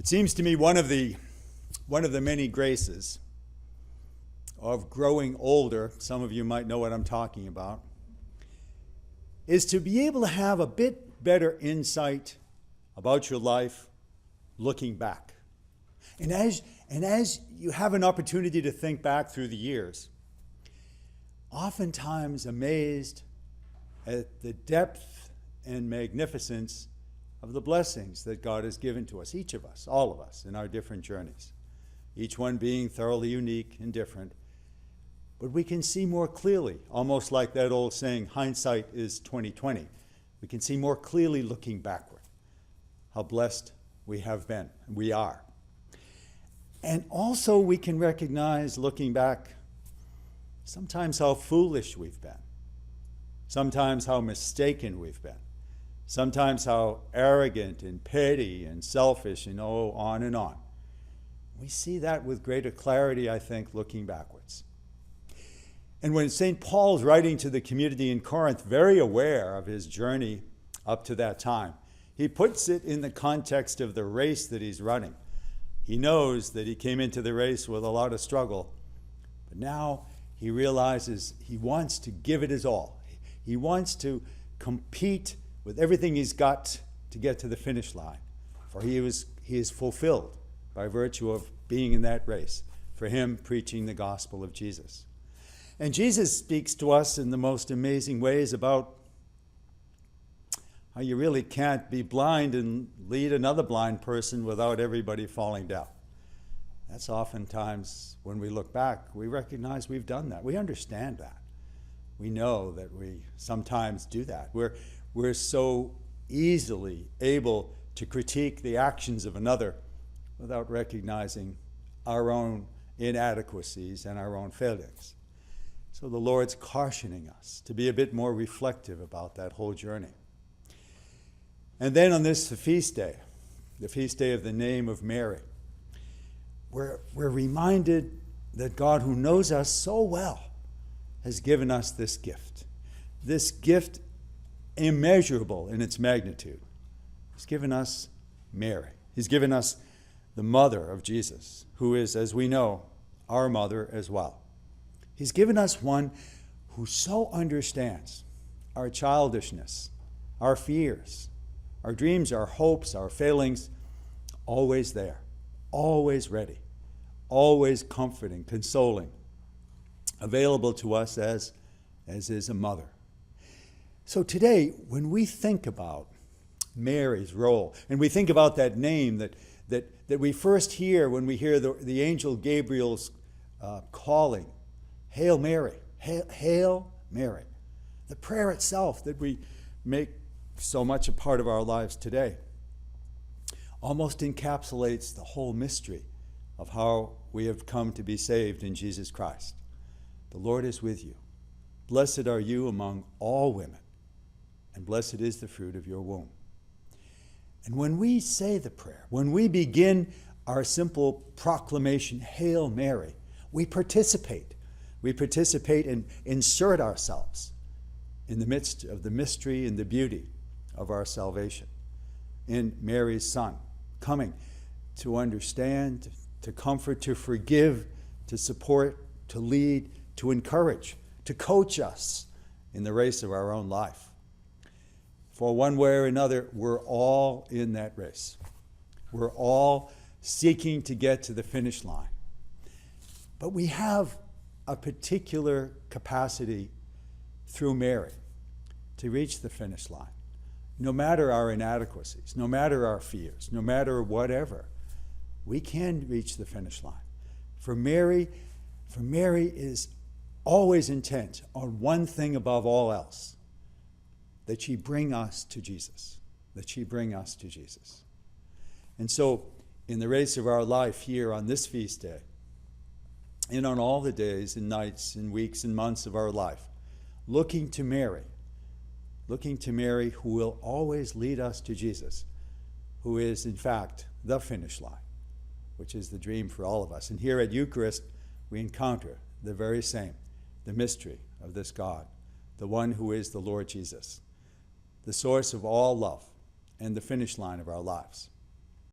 It seems to me one of the many graces of growing older, some of you might know what I'm talking about, is to be able to have a bit better insight about your life looking back. And as you have an opportunity to think back through the years, oftentimes amazed at the depth and magnificence of the blessings that God has given to us, each of us, all of us, in our different journeys, each one being thoroughly unique and different. But we can see more clearly, almost like that old saying, hindsight is 20/20. We can see more clearly looking backward how blessed we have been, and we are. And also we can recognize, looking back, sometimes how foolish we've been, sometimes how mistaken we've been, sometimes how arrogant and petty and selfish and on and on. We see that with greater clarity, I think, looking backwards. And when St. Paul's writing to the community in Corinth, very aware of his journey up to that time, he puts it in the context of the race that he's running. He knows that he came into the race with a lot of struggle, but now he realizes he wants to give it his all. He wants to compete with everything he's got to get to the finish line, for he is fulfilled by virtue of being in that race, for him preaching the gospel of Jesus. And Jesus speaks to us in the most amazing ways about how you really can't be blind and lead another blind person without everybody falling down. That's oftentimes, when we look back, we recognize we've done that. We understand that. We know that we sometimes do that. We're so easily able to critique the actions of another without recognizing our own inadequacies and our own failings. So the Lord's cautioning us to be a bit more reflective about that whole journey. And then on this feast day, the feast day of the name of Mary, we're reminded that God, who knows us so well, has given us this gift immeasurable in its magnitude. He's given us Mary. He's given us the mother of Jesus, who is, as we know, our mother as well. He's given us one who so understands our childishness, our fears, our dreams, our hopes, our failings, always there, always ready, always comforting, consoling, available to us as is a mother. So today, when we think about Mary's role, and we think about that name that we first hear when we hear the angel Gabriel's calling, Hail Mary, Hail Mary. The prayer itself that we make so much a part of our lives today almost encapsulates the whole mystery of how we have come to be saved in Jesus Christ. The Lord is with you. Blessed are you among all women, and blessed is the fruit of your womb. And when we say the prayer, when we begin our simple proclamation, Hail Mary, we participate. We participate and insert ourselves in the midst of the mystery and the beauty of our salvation, in Mary's Son, coming to understand, to comfort, to forgive, to support, to lead, to encourage, to coach us in the race of our own life. For one way or another, we're all in that race. We're all seeking to get to the finish line. But we have a particular capacity through Mary to reach the finish line. No matter our inadequacies, no matter our fears, no matter whatever, we can reach the finish line. For Mary is always intent on one thing above all else, that she bring us to Jesus, that she bring us to Jesus. And so in the race of our life here on this feast day, and on all the days and nights and weeks and months of our life, looking to Mary who will always lead us to Jesus, who is in fact the finish line, which is the dream for all of us. And here at Eucharist, we encounter the very same, the mystery of this God, the one who is the Lord Jesus, the source of all love and the finish line of our lives.